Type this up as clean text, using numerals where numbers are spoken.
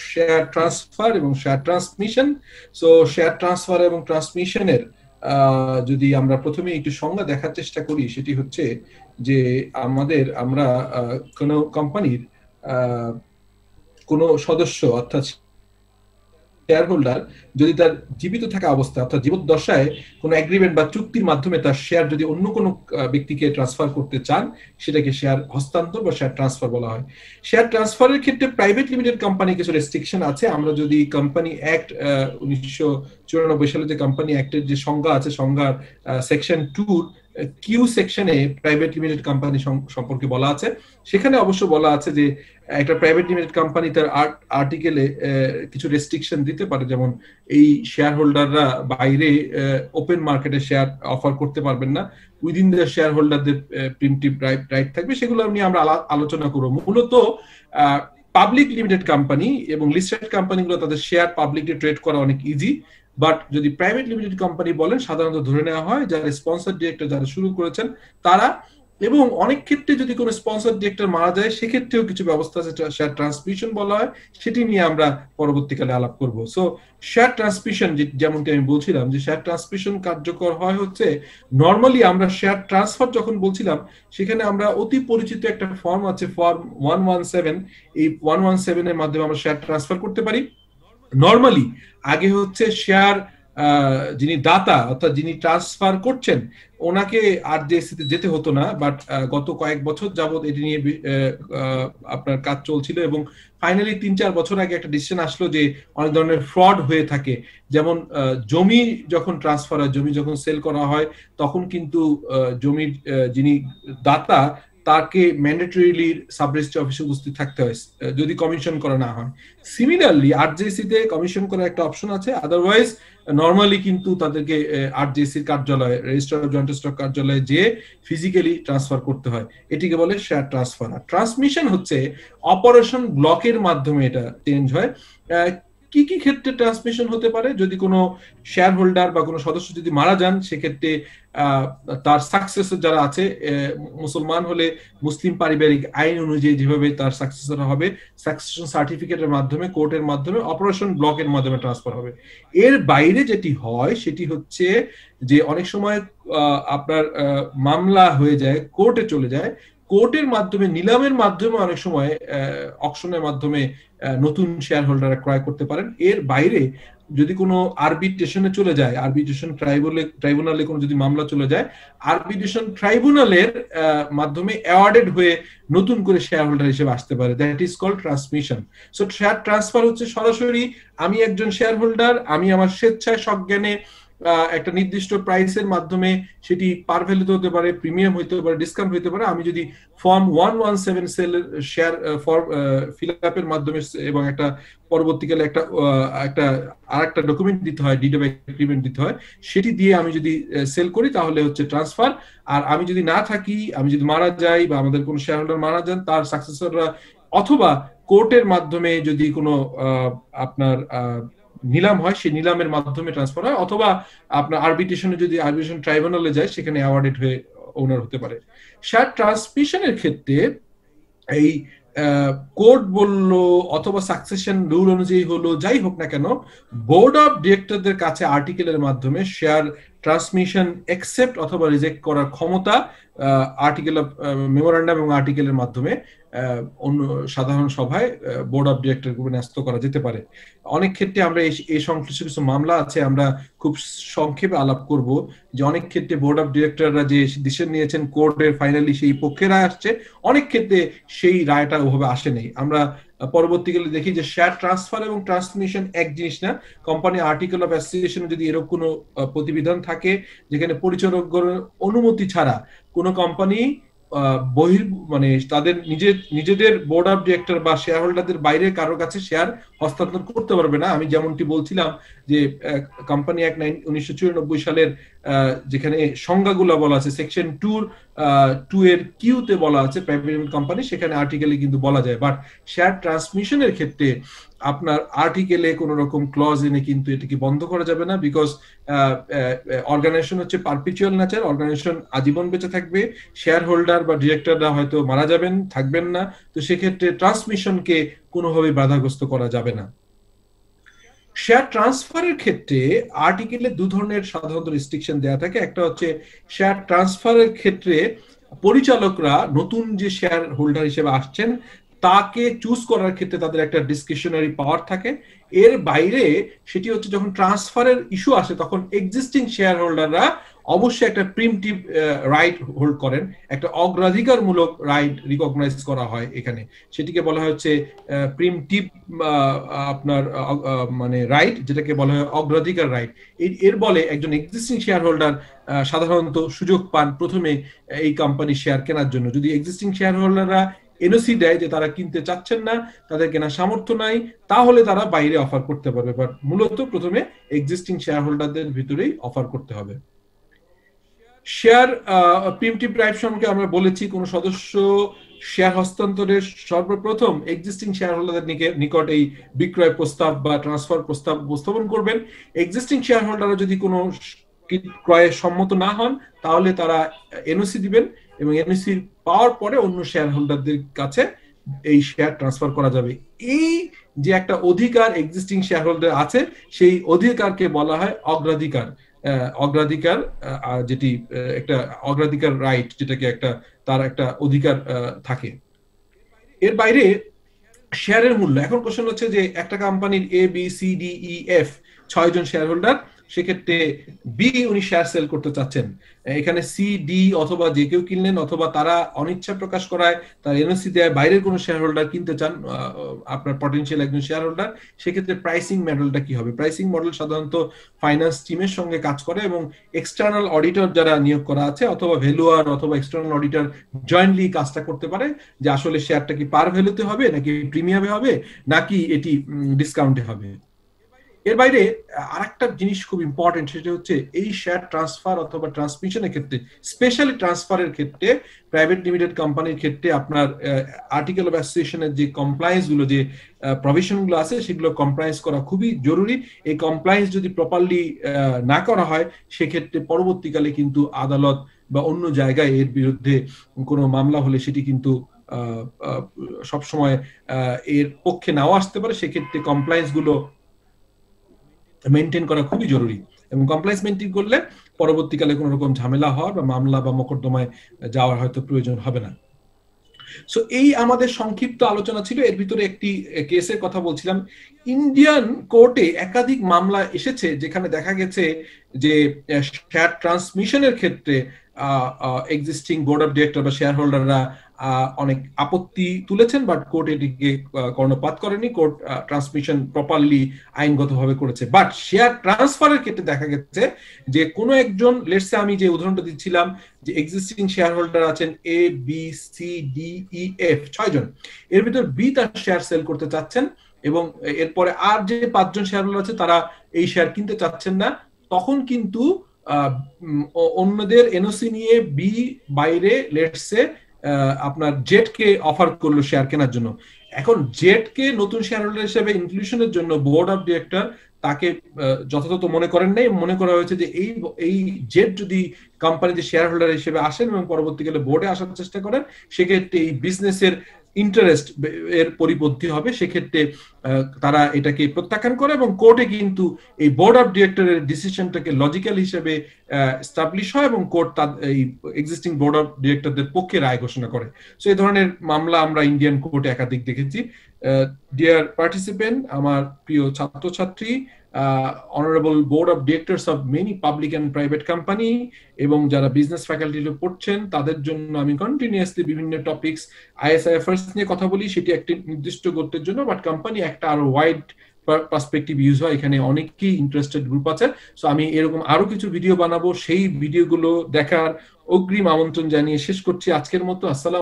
Share transfer এবং share transmission. So share transfer এবং ট্রান্সমিশনের যদি আমরা প্রথমে একটু সংজ্ঞা দেখার চেষ্টা করি, সেটি হচ্ছে যে আমরা কোনো কোম্পানির কোনো সদস্য অর্থাৎ শেয়ার হোল্ডার যদি তার জীবিত থাকা অবস্থা অর্থাৎ জীবদ্দশায় কোনো এগ্রিমেন্ট বা চুক্তির মাধ্যমে তার শেয়ার যদি অন্য কোনো ব্যক্তিকে ট্রান্সফার করতে চান, সেটাকে শেয়ার হস্তান্তর বা শেয়ার ট্রান্সফার বলা হয়। শেয়ার ট্রান্সফারের ক্ষেত্রে প্রাইভেট লিমিটেড কোম্পানি কিছু রেস্ট্রিকশন আছে। আমরা যদি কোম্পানি অ্যাক্ট 1994 সালে যে কোম্পানি অ্যাক্টের যে সংজ্ঞা আছে, সংজ্ঞার সেকশন 2 কিউ সেকশনে প্রাইভেট লিমিটেড কোম্পানি সম্পর্কে বলা আছে। সেখানে অবশ্য বলা আছে যে একটা প্রাইভেট লিমিটেড কোম্পানি তার আর্টিকেলে কিছু রেস্ট্রিকশন দিতে পারে, যেমন এই শেয়ার হোল্ডাররা বাইরে ওপেন মার্কেটে শেয়ার অফার করতে পারবেন না, উইদিন দ্য শেয়ার হোল্ডারদের প্রিমটিভ রাইট থাকবে। সেগুলো নিয়ে আমরা আলোচনা করবো। মূলত পাবলিক লিমিটেড কোম্পানি এবং লিস্টেড কোম্পানিগুলো তাদের শেয়ার পাবলিকলি ট্রেড করা অনেক ইজি, বাট যদি প্রাইভেট লিমিটেড কোম্পানি বলেন, সাধারণত ধরে নেওয়া হয় যারা স্পন্সর ডিরেক্টর যারা শুরু করেছেন তারা, এবং অনেক ক্ষেত্রে যদি কোনো স্পন্সর ডিরেক্টর মারা যায় সেক্ষেত্রেও কিছু ব্যবস্থা আছে, শেয়ার ট্রান্সমিশন বলা হয়, সেটি নিয়ে আমরা পরবর্তীকালে আলাপ করব। সো শেয়ার ট্রান্সমিশন যেমনটি আমি বলছিলাম যে শেয়ার ট্রান্সমিশন কার্যকর হয় হচ্ছে, নর্মালি আমরা শেয়ার ট্রান্সফার যখন বলছিলাম সেখানে আমরা অতি পরিচিত একটা ফর্ম আছে, ফর্ম 117। এই 117 এর মাধ্যমে আমরা শেয়ার ট্রান্সফার করতে পারি। নর্মালি আগে হচ্ছে শেয়ার যিনি দাতা অর্থাৎ যিনি ট্রান্সফার করছেন ওনাকে আরজেএসসি তে যেতে হতো না, বাট গত কয়েক বছর যাবত এটি নিয়ে আপনার কাজ চলছিল, এবং ফাইনালি 3-4 বছর আগে একটা ডিসিশন আসলো যে অনেক ধরনের ফ্রড হয়ে থাকে। যেমন জমি যখন ট্রান্সফার হয়, জমি যখন সেল করা হয়, তখন কিন্তু জমির যিনি দাতা তাকে ম্যান্ডেটরিলি সাব রেজিস্ট্রি অফিসে উপস্থিত থাকতে হয় যদি কমিশন করা না হয়। সিমিলারলি আরজেএসসি তে কমিশন করার একটা অপশন আছে, আদারওয়াইজ নর্মালি কিন্তু তাদেরকে আরজেএসসি রেজিস্ট্রার অফ জয়েন্ট স্টক কার্যালয়ে যে ফিজিক্যালি ট্রান্সফার করতে হয়, এটিকে বলে শেয়ার ট্রান্সফার। আর ট্রান্সমিশন হচ্ছে অপারেশন ব্লকের মাধ্যমে এটা চেঞ্জ হয়। কি কি ক্ষেত্রে ট্রান্সমিশন হতে পারে? যদি কোনো শেয়ার হোল্ডার বা কোনো সদস্য যদি মারা যান, সেক্ষেত্রে তার সাকসেসর যারা আছে, মুসলমান হলে মুসলিম পারিবারিক আইন অনুযায়ী যেভাবে তার সাকসেসর হবে, সাকসেশন সার্টিফিকেটের মাধ্যমে, কোর্টের মাধ্যমে, অপারেশন ব্লকের মাধ্যমে ট্রান্সফার হবে। এর বাইরে যেটি হয় সেটি হচ্ছে যে অনেক সময় আপনার মামলা হয়ে যায়, কোর্টে চলে যায়, কোর্টের মাধ্যমে, নিলামের মাধ্যমে, অনেক সময় অকশনের মাধ্যমে নতুন শেয়ার হোল্ডাররা ক্রয় করতে পারেন। এর বাইরে যদি কোনো আরবিট্রেশনে চলে যায়, আরবিট্রেশন ট্রাইব্যুনালে কোনো যদি মামলা চলে যায়, আরবিট্রেশন ট্রাইব্যুনালের মাধ্যমে অ্যাওয়ার্ডেড হয়ে নতুন করে শেয়ার হোল্ডার হিসেবে আসতে পারে। That is called transmission. So share transfer হচ্ছে সরাসরি আমি একজন শেয়ার হোল্ডার, আমি আমার স্বেচ্ছায় সজ্ঞানে একটা নির্দিষ্ট প্রাইসের মাধ্যমে, সেটি পার ভ্যালুতে হতে পারে, প্রিমিয়াম হইতে পারে, ডিসকাউন্ট হইতে পারে, আমি যদি ফর্ম 117 সেলের শেয়ার ফর্ম ফিল আপের মাধ্যমে এবং একটা পরবর্তীকালে আরেকটা ডকুমেন্ট দিতে হয়, ডিড অফ এগ্রিমেন্ট দিতে হয়, সেটি দিয়ে আমি যদি সেল করি তাহলে হচ্ছে ট্রান্সফার। আর আমি যদি না থাকি, আমি যদি মারা যাই বা আমাদের কোনো শেয়ার হোল্ডার মারা যান, তার সাকসেসররা অথবা কোর্টের মাধ্যমে যদি কোনো আপনার নিলাম হয়, সেই নিলামের মাধ্যমে ট্রান্সফার হয়, অথবা আপনার আরবিট্রেশনে যদি আরবিট্রেশন ট্রাইব্যুনালে যায়, সেখানে অ্যাওয়ার্ডেড হয়ে ওনার হতে পারে। শেয়ার ট্রান্সমিশনের ক্ষেত্রে এই কোর্ট বললো অথবা সাকসেশন রুল অনুযায়ী হলো, যাই হোক না কেন, বোর্ড অফ ডিরেক্টরদের কাছে আর্টিকেলের মাধ্যমে শেয়ার ট্রান্সমিশন অ্যাকসেপ্ট অথবা রিজেক্ট করার ক্ষমতা আর্টিকেল অফ মেমোরান্ডাম এবং আর্টিকেলের মাধ্যমে অন্য সাধারণ সভায় বোর্ড অফ ডিরেক্টর গ্রুপে ন্যস্ত করা যেতে পারে। অনেক ক্ষেত্রে আমরা এই সংশ্লিষ্ট কিছু মামলা আছে, আমরা খুব সংক্ষেপে আলাপ করব যে অনেক ক্ষেত্রে বোর্ড অফ ডিরেক্টররা যে ডিসিশন নিয়েছেন, কোর্টের ফাইনালি সেই পক্ষে রায় আসছে, অনেক ক্ষেত্রে সেই রায়টা ওভাবে আসে নাই। আমরা পরবর্তীকালে দেখি যে শেয়ার ট্রান্সফার এবং ট্রান্সমিশন এক জিনিস না। কোম্পানি আর্টিকেল অফ অ্যাসোসিয়েশনে যদি এরকম কোনো প্রতিবিধান থাকে যেখানে পরিচালকের অনুমতি ছাড়া কোনো কোম্পানি মানে তাদের নিজেদের বোর্ড অফ ডিরেক্টর বা শেয়ার হোল্ডারদের বাইরে কারোর কাছে শেয়ার হস্তান্তর করতে পারবে না। আমি যেমনটি বলছিলাম যে কোম্পানি অ্যাক্ট 1994 সালের যেখানে সংজ্ঞাগুলো বলা আছে, সেকশন 2 এর কিউতে বলা আছে প্রাইভেট লিমিটেড কোম্পানি, সেখানে আর্টিকেলে কিন্তু বলা যায়। বাট শেয়ার ট্রান্সমিশনের ক্ষেত্রে আপনার আর্টিকেলে কোন রকম ক্লজ এনে কিন্তু এটাকে বন্ধ করা যাবে না, বিকজ অর্গানাইজেশন হচ্ছে পারপিচুয়াল নেচার, অর্গানাইজেশন আজীবন বেঁচে থাকবে, শেয়ার হোল্ডার বা ডিরেক্টররা হয়তো মারা যাবেন, থাকবেন না, তো সেক্ষেত্রে ট্রান্সমিশনকে কোনোভাবেই বাধাগ্রস্ত করা যাবে না। শেয়ার ট্রান্সফারের ক্ষেত্রে আর্টিকেলে দু ধরনের সাধারণত রেস্ট্রিকশন দেওয়া থাকে। একটা হচ্ছে শেয়ার ট্রান্সফারের ক্ষেত্রে পরিচালকরা নতুন যে শেয়ার হোল্ডার হিসেবে আসছেন তাকে চুজ করার ক্ষেত্রে তাদের একটা ডিসক্রিশনারি পাওয়ার থাকে। এর বাইরে সেটি হচ্ছে যখন ট্রান্সফারের ইস্যু আসে তখন এক্সিস্টিং শেয়ার হোল্ডাররা অবশ্যই একটা প্রিমটিভ রাইট হোল্ড করেন, একটা অগ্রাধিকারমূলক রাইট রিকগনাইজ করা হয় এখানে, সেটিকে বলা হচ্ছে প্রিমটিভ আপনার মানে রাইট, যেটাকে বলা হয় অগ্রাধিকার রাইট। এর বলে একজন এক্সিস্টিং শেয়ার হোল্ডার সাধারণত সুযোগ পান প্রথমে এই কোম্পানির শেয়ার কেনার জন্য। যদি এক্সিস্টিং শেয়ার হোল্ডাররা এনওসি দেয় যে তারা কিনতে চাচ্ছেন না, তাদের কেনার সামর্থ্য নাই, তাহলে তারা বাইরে অফার করতে পারবে, বাট মূলত প্রথমে এক্সিস্টিং শেয়ার হোল্ডারদের ভিতরেই অফার করতে হবে। শেয়ার প্রিমটিভ রাইট সম্পর্কে আমরা বলেছি, কোন সদস্য শেয়ার হস্তান্তরের সর্বপ্রথম এক্সিস্টিং শেয়ার হোল্ডারদের নিকট এই বিক্রয় প্রস্তাব বা ট্রান্সফার প্রস্তাব উপস্থাপন করবেন। এক্সিস্টিং শেয়ার হোল্ডাররা যদি কোনো ক্রয়ে সম্মত না হন তাহলে তারা এনওসি দিবেন, এবং এনওসি পাওয়ার পরে অন্য শেয়ার হোল্ডারদের কাছে এই শেয়ার ট্রান্সফার করা যাবে। এই যে একটা অধিকার এক্সিস্টিং শেয়ার হোল্ডার আছে, সেই অধিকারকে বলা হয় অগ্রাধিকার। অগ্রাধিকার যেটি একটা অগ্রাধিকার রাইট, যেটাকে একটা তার একটা অধিকার থাকে। এর বাইরে শেয়ারের মূল্য, এখন কোশ্চেন হচ্ছে যে একটা কোম্পানির A B C D E F 6 জন শেয়ার হোল্ডার, সেক্ষেত্রে বি উনি শেয়ার সেল করতে চাচ্ছেন, এখানে সি ডি অথবা যে কেউ কিনলেন, অথবা তারা অনিচ্ছা প্রকাশ করায় তার এনওসি দেয় বাইরের কোনো শেয়ার হোল্ডার কিনতে চান আপনার পটেনশিয়াল একজন শেয়ার হোল্ডার, সেক্ষেত্রে প্রাইসিং মডেলটা কি হবে? প্রাইসিং মডেল সাধারণত ফাইন্যান্স টিমের সঙ্গে কাজ করে এবং এক্সটার্নাল অডিটর যারা নিয়োগ করা আছে অথবা ভ্যালুয়ার অথবা এক্সটার্নাল অডিটর জয়েন্টলি কাজটা করতে পারে, যে আসলে শেয়ারটা কি পার ভ্যালুতে হবে নাকি প্রিমিয়ামে হবে নাকি এটি ডিসকাউন্টে হবে। এর বাইরে আরেকটা জিনিস খুব ইম্পর্টেন্ট, সেটা হচ্ছে এই শেয়ার ট্রান্সফার অথবা ট্রান্সমিশনের ক্ষেত্রে, স্পেশালি ট্রান্সফারের ক্ষেত্রে প্রাইভেট লিমিটেড কোম্পানির ক্ষেত্রে আপনার আর্টিকেল অফ অ্যাসোসিয়েশনের যে কমপ্লায়েন্স গুলো, যে প্রভিশন গুলো আছে, সেগুলো কমপ্লায়েন্স করা খুবই জরুরি। এই কমপ্লায়েন্স যদি প্রপারলি না করা হয় সেক্ষেত্রে পরবর্তীকালে কিন্তু আদালত বা অন্য জায়গায় এর বিরুদ্ধে কোনো মামলা হলে সেটি কিন্তু সবসময় এর পক্ষে নাও আসতে পারে। সেক্ষেত্রে কমপ্লায়েন্স গুলো মেনটেন করা খুবই জরুরি, এবং কমপ্লায়েন্স মেনটেন করলে পরবর্তীকালে কোনো রকম ঝামেলা হওয়ার বা মামলা বা মোকদ্দমায় যাওয়ার হয়তো প্রয়োজন হবে না। সো এই আমাদের সংক্ষিপ্ত আলোচনা ছিল। এর ভিতরে একটি কেসের কথা বলছিলাম। ইন্ডিয়ান কোর্টে একাধিক মামলা এসেছে যেখানে দেখা গেছে যে শেয়ার ট্রান্সমিশনের ক্ষেত্রে এক্সিস্টিং বোর্ড অফ ডিরেক্টর বা শেয়ার হোল্ডাররা অনেক আপত্তি তুলেছেন, বাট কোর্ট এটিকে কর্ণপাত করেনি। কোর্ট ট্রান্সমিশন প্রপারলি আইনগতভাবে করেছে। বাট শেয়ার ট্রান্সফারের ক্ষেত্রে দেখা গেছে যে কোনো একজন, লেটসে আমি যে উদাহরণটা দিচ্ছিলাম যে এক্সিস্টিং শেয়ার হোল্ডার আছেন A B C D E F 6 জন, এর ভিতর বি তার শেয়ার সেল করতে চাচ্ছেন এবং এরপরে আর যে 5 জন শেয়ার হোল্ডার আছে তারা এই শেয়ার কিনতে চাচ্ছেন না, তখন কিন্তু অন্যদের এনওসি নিয়ে বি বাইরে লেটসে আপনার জেটকে অফার করলো শেয়ার কেনার জন্য। এখন জেটকে নতুন শেয়ার হোল্ডার হিসেবে ইনক্লুশনের জন্য বোর্ড অফ ডিরেক্টর তাকে যথাযথ মনে করেন নাই। মনে করা হয়েছে যে এই জেট যদি কোম্পানিতে শেয়ার হোল্ডার হিসেবে আসেন এবং পরবর্তীকালে বোর্ডে আসার চেষ্টা করেন, সেক্ষেত্রে এই বিজনেসের ইন্টারেস্ট এর পরিপন্থী হবে। সেক্ষেত্রে তারা এটাকে প্রত্যাখ্যান করে এবং কোর্টে কিন্তু এই বোর্ড অফ ডিরেক্টরের ডিসিশনটাকে লজিক্যাল হিসেবে এস্টাবলিশ হয় এবং কোর্ট তার এই এক্সিস্টিং বোর্ড অফ ডিরেক্টরদের পক্ষে রায় ঘোষণা করে। সো এই ধরনের মামলা আমরা ইন্ডিয়ান কোর্টে একাধিক দেখেছি। ডিয়ার পার্টিসিপেন্ট, আমার প্রিয় ছাত্রছাত্রী, honourable board of directors of many public and private company এবং যারা বিজনেস ফ্যাকাল্টিতে পড়ছেন, তাদের জন্য আমি কন্টিনিউয়াসলি বিভিন্ন টপিকস আইএসআইএফআরএস নিয়ে কথা বলি। সেটি একটি নির্দিষ্ট গোত্রের জন্য, বাট কোম্পানি একটা আরো ওয়াইড পার্সপেক্টিভ ইউজ হয়। এখানে অনেকেই ইন্টারেস্টেড গ্রুপ আছে। সো আমি এরকম আরো কিছু ভিডিও বানাবো, সেই ভিডিওগুলো দেখার অগ্রিম আমন্ত্রণ জানিয়ে শেষ করছি আজকের মতো। আসসালাম।